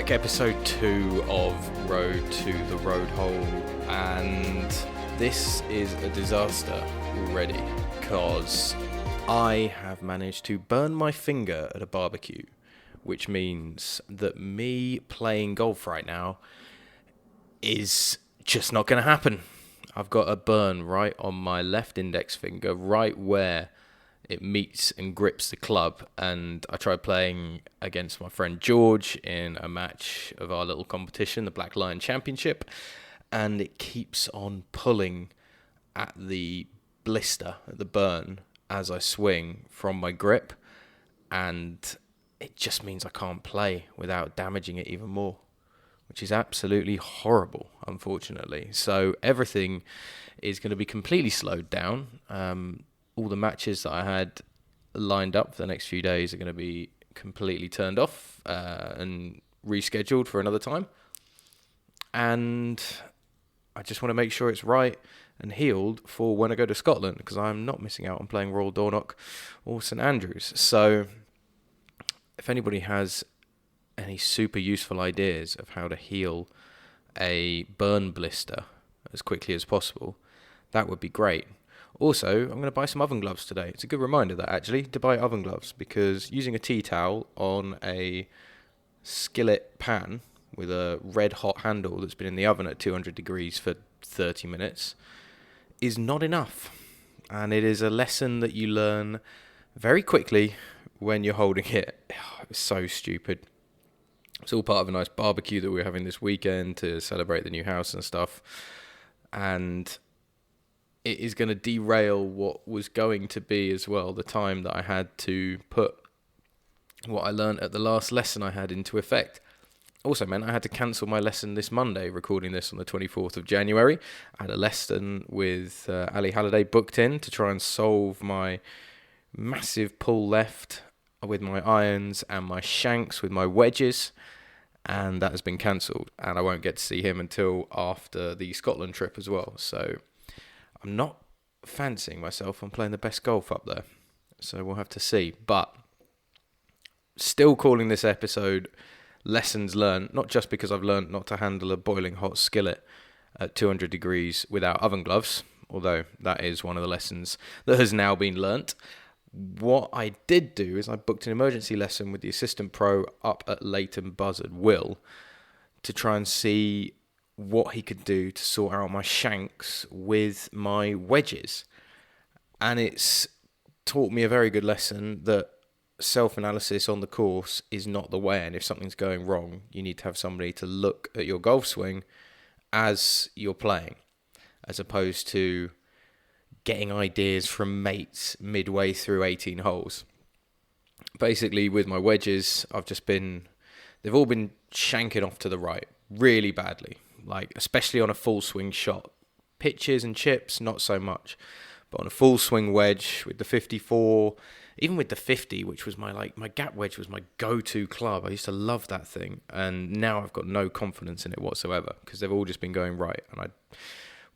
back, episode 2 of Road to the Road Hole, and this is a disaster already because I have managed to burn my finger at a barbecue, which means that me playing golf right now is just not going to happen. I've got a burn right on my left index finger, right where it meets and grips the club, and I tried playing against my friend George in a match of our little competition, the Black Lion Championship, and it keeps on pulling at the blister, at the burn, as I swing from my grip, and it just means I can't play without damaging it even more, which is absolutely horrible, unfortunately. So everything is going to be completely slowed down. All the matches that I had lined up for the next few days are going to be completely turned off and rescheduled for another time. And I just want to make sure it's right and healed for when I go to Scotland, because I'm not missing out on playing Royal Dornoch or St Andrews. So if anybody has any super useful ideas of how to heal a burn blister as quickly as possible, that would be great. Also, I'm going to buy some oven gloves today. It's a good reminder that actually to buy oven gloves, because using a tea towel on a skillet pan with a red hot handle that's been in the oven at 200 degrees for 30 minutes is not enough. And it is a lesson that you learn very quickly when you're holding it. It was so stupid. It's all part of a nice barbecue that we're having this weekend to celebrate the new house and stuff. And it is going to derail what was going to be as well the time that I had to put what I learned at the last lesson I had into effect. Also meant I had to cancel my lesson this Monday, recording this on the 24th of January. I had a lesson with Ali Halliday booked in to try and solve my massive pull left with my irons and my shanks with my wedges, and that has been cancelled, and I won't get to see him until after the Scotland trip as well. So I'm not fancying myself on playing the best golf up there, so we'll have to see. But still calling this episode Lessons Learned, not just because I've learned not to handle a boiling hot skillet at 200 degrees without oven gloves, although that is one of the lessons that has now been learnt. What I did do is I booked an emergency lesson with the assistant pro up at Leighton Buzzard, Will, to try and see what he could do to sort out my shanks with my wedges. And it's taught me a very good lesson that self-analysis on the course is not the way, and if something's going wrong, you need to have somebody to look at your golf swing as you're playing, as opposed to getting ideas from mates midway through 18 holes. Basically, with my wedges, they've all been shanking off to the right really badly, like especially on a full swing shot. Pitches and chips, not so much, but on a full swing wedge with the 54, even with the 50, which was my gap wedge was my go-to club. I used to love that thing, and now I've got no confidence in it whatsoever because they've all just been going right, and I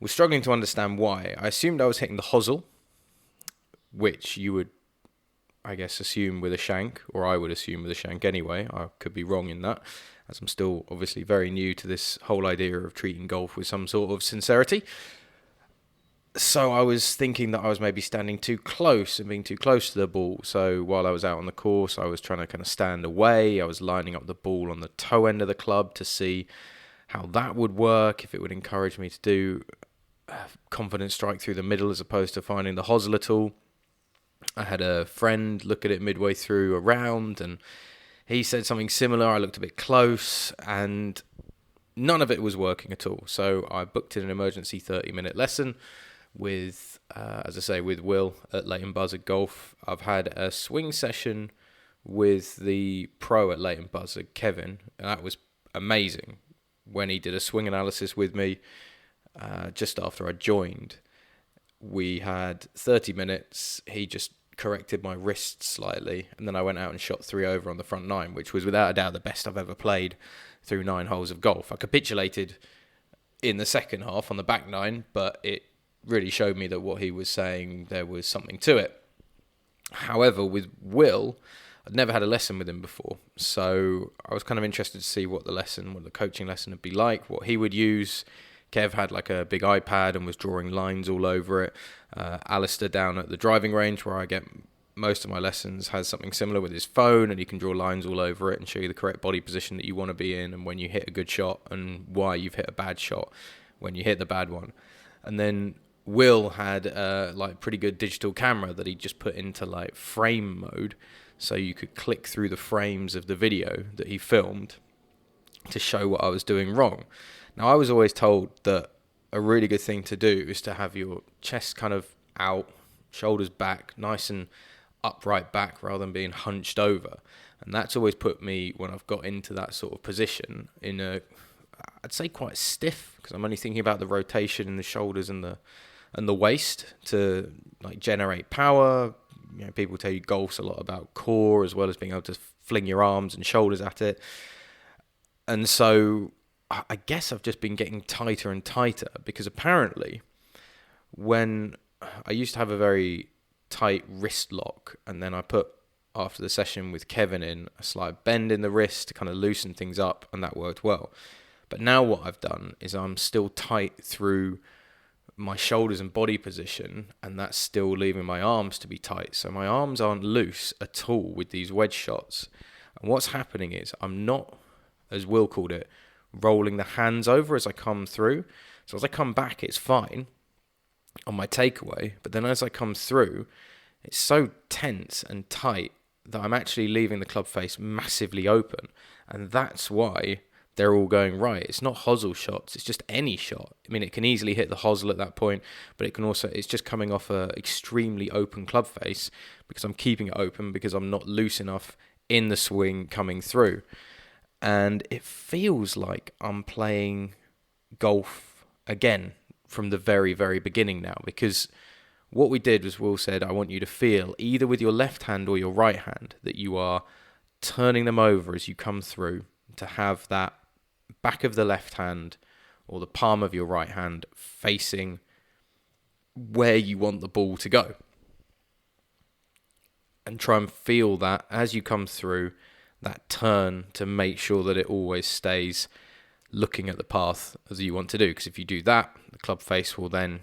was struggling to understand why. I assumed I was hitting the hosel, which you would, I guess, assume with a shank, or I would assume with a shank anyway. I could be wrong in that, as I'm still obviously very new to this whole idea of treating golf with some sort of sincerity. So I was thinking that I was maybe standing too close and being too close to the ball. So while I was out on the course, I was trying to kind of stand away. I was lining up the ball on the toe end of the club to see how that would work, if it would encourage me to do confident strike through the middle as opposed to finding the hosel at all. I had a friend look at it midway through a round, and he said something similar. I looked a bit close, and none of it was working at all. So I booked in an emergency 30-minute lesson with, as I say, with Will at Leighton Buzzard Golf. I've had a swing session with the pro at Leighton Buzzard, Kevin, and that was amazing. When he did a swing analysis with me, just after I joined, we had 30 minutes. He just corrected my wrist slightly, and then I went out and shot 3 over on the front 9, which was without a doubt the best I've ever played through 9 holes of golf. I capitulated in the second half on the back 9, but it really showed me that what he was saying, there was something to it. However, with Will, I'd never had a lesson with him before, so I was kind of interested to see what the coaching lesson would be like, what he would use. Kev had like a big iPad and was drawing lines all over it. Alistair down at the driving range where I get most of my lessons has something similar with his phone, and he can draw lines all over it and show you the correct body position that you want to be in, and when you hit a good shot and why you've hit a bad shot when you hit the bad one. And then Will had like pretty good digital camera that he just put into like frame mode, so you could click through the frames of the video that he filmed to show what I was doing wrong. Now, I was always told that a really good thing to do is to have your chest kind of out, shoulders back, nice and upright back rather than being hunched over. And that's always put me, when I've got into that sort of position, in a, I'd say quite stiff, because I'm only thinking about the rotation in the shoulders and the waist to like generate power. You know, people tell you golf's a lot about core as well as being able to fling your arms and shoulders at it. And so I guess I've just been getting tighter and tighter, because apparently when I used to have a very tight wrist lock, and then I put, after the session with Kevin, in a slight bend in the wrist to kind of loosen things up, and that worked well. But now what I've done is I'm still tight through my shoulders and body position, and that's still leaving my arms to be tight. So my arms aren't loose at all with these wedge shots. And what's happening is I'm not, as Will called it, rolling the hands over as I come through. So as I come back, it's fine on my takeaway, but then as I come through, it's so tense and tight that I'm actually leaving the club face massively open, and that's why they're all going right. It's not hosel shots, it's just any shot. I mean, it can easily hit the hosel at that point, but it can also, it's just coming off a extremely open club face, because I'm keeping it open, because I'm not loose enough in the swing coming through. And it feels like I'm playing golf again from the very, very beginning now, because what we did was Will said, I want you to feel either with your left hand or your right hand that you are turning them over as you come through, to have that back of the left hand or the palm of your right hand facing where you want the ball to go. And try and feel that as you come through, that turn, to make sure that it always stays looking at the path as you want to do. Because if you do that, the club face will then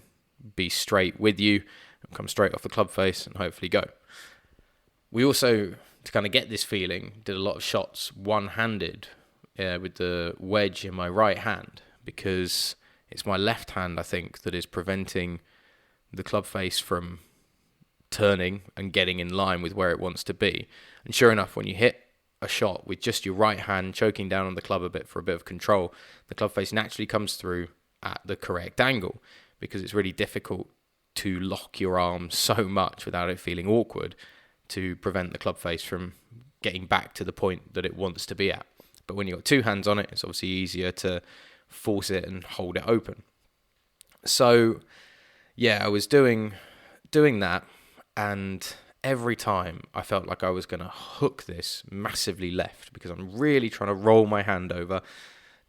be straight with you and come straight off the club face and hopefully go. We also, to kind of get this feeling, did a lot of shots one-handed with the wedge in my right hand, because it's my left hand, I think, that is preventing the club face from turning and getting in line with where it wants to be. And sure enough, when you hit a shot with just your right hand choking down on the club a bit for a bit of control, the club face naturally comes through at the correct angle, because it's really difficult to lock your arms so much without it feeling awkward to prevent the club face from getting back to the point that it wants to be at. But when you've got two hands on it, it's obviously easier to force it and hold it open. So yeah, I was doing that, and every time I felt like I was going to hook this massively left, because I'm really trying to roll my hand over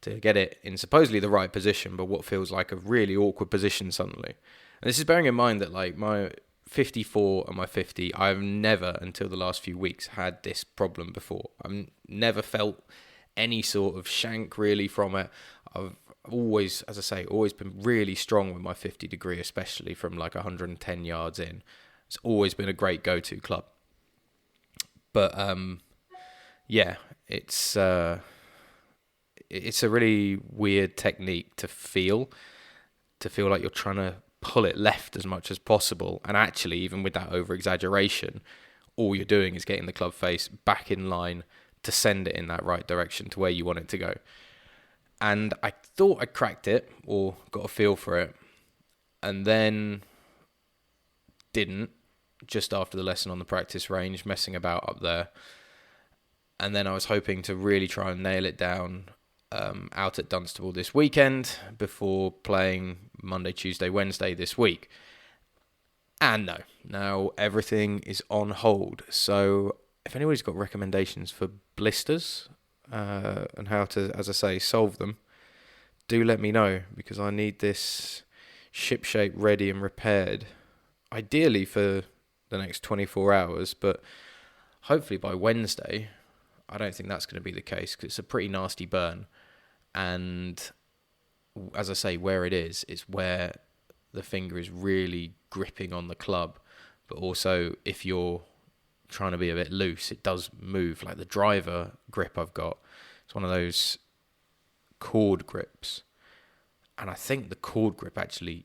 to get it in supposedly the right position, but what feels like a really awkward position suddenly. And this is bearing in mind that like my 54 and my 50, I've never until the last few weeks had this problem before. I've never felt any sort of shank really from it. I've always, as I say, always been really strong with my 50 degree, especially from like 110 yards in. It's always been a great go-to club. But yeah, it's a really weird technique to feel like you're trying to pull it left as much as possible. And actually, even with that over-exaggeration, all you're doing is getting the club face back in line to send it in that right direction to where you want it to go. And I thought I cracked it or got a feel for it, and then didn't, just after the lesson on the practice range, messing about up there. And then I was hoping to really try and nail it down out at Dunstable this weekend before playing Monday, Tuesday, Wednesday this week. And no, now everything is on hold. So if anybody's got recommendations for blisters and how to, as I say, solve them, do let me know, because I need this shipshape ready and repaired, ideally for the next 24 hours, but hopefully by Wednesday, I don't think that's going to be the case because it's a pretty nasty burn. And as I say, where it is where the finger is really gripping on the club. But also, if you're trying to be a bit loose, it does move. Like the driver grip I've got, it's one of those cord grips. And I think the cord grip actually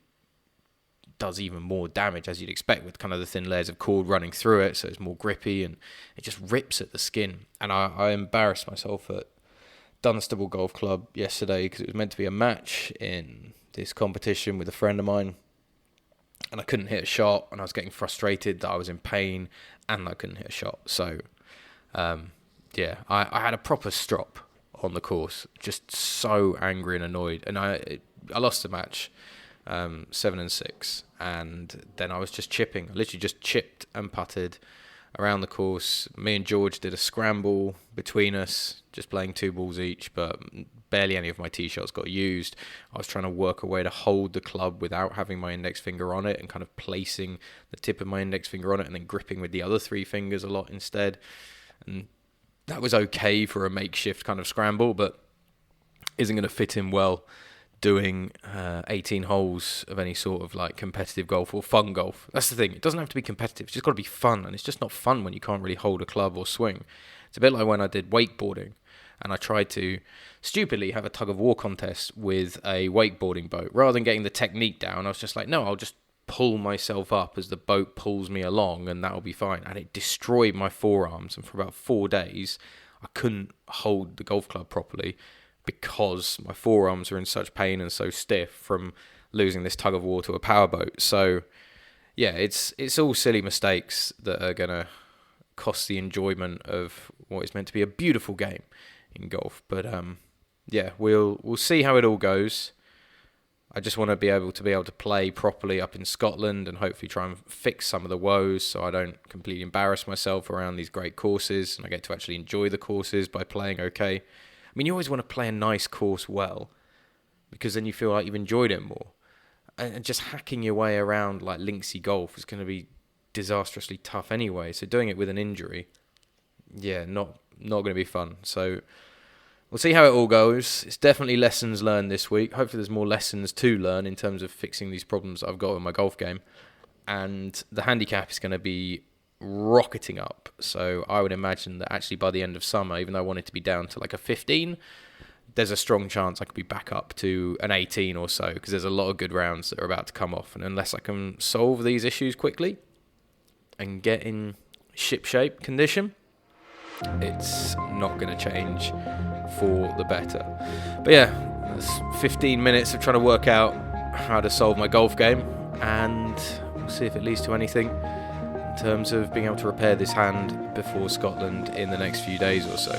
does even more damage, as you'd expect, with kind of the thin layers of cord running through it, so it's more grippy, and it just rips at the skin. And I embarrassed myself at Dunstable Golf Club yesterday because it was meant to be a match in this competition with a friend of mine, and I couldn't hit a shot, and I was getting frustrated that I was in pain and I couldn't hit a shot. So I had a proper strop on the course, just so angry and annoyed, and I lost the match 7-6, and then I was just chipping. I literally just chipped and putted around the course. Me and George did a scramble between us, just playing 2 balls each, but barely any of my tee shots got used. I was trying to work a way to hold the club without having my index finger on it, and kind of placing the tip of my index finger on it and then gripping with the other 3 fingers a lot instead. And that was okay for a makeshift kind of scramble, but isn't going to fit in well doing 18 holes of any sort of like competitive golf or fun golf. That's the thing. It doesn't have to be competitive. It's just got to be fun, and it's just not fun when you can't really hold a club or swing. It's a bit like when I did wakeboarding, and I tried to stupidly have a tug of war contest with a wakeboarding boat. Rather than getting the technique down, I was just like, no, I'll just pull myself up as the boat pulls me along, and that'll be fine. And it destroyed my forearms, and for about 4 days, I couldn't hold the golf club properly because my forearms were in such pain and so stiff from losing this tug of war to a powerboat. So, yeah, it's all silly mistakes that are going to cost the enjoyment of what is meant to be a beautiful game in golf. But, we'll see how it all goes. I just want to be able to play properly up in Scotland and hopefully try and fix some of the woes so I don't completely embarrass myself around these great courses, and I get to actually enjoy the courses by playing okay. I mean, you always want to play a nice course well, because then you feel like you've enjoyed it more. And just hacking your way around like linksy golf is going to be disastrously tough anyway. So doing it with an injury, not going to be fun. So we'll see how it all goes. It's definitely lessons learned this week. Hopefully there's more lessons to learn in terms of fixing these problems that I've got with my golf game. And the handicap is going to be rocketing up. So I would imagine that actually by the end of summer, even though I want it to be down to like a 15, there's a strong chance I could be back up to an 18 or so, because there's a lot of good rounds that are about to come off. And unless I can solve these issues quickly and get in ship-shape condition, it's not going to change for the better. But yeah, that's 15 minutes of trying to work out how to solve my golf game, and we'll see if it leads to anything in terms of being able to repair this hand before Scotland in the next few days or so.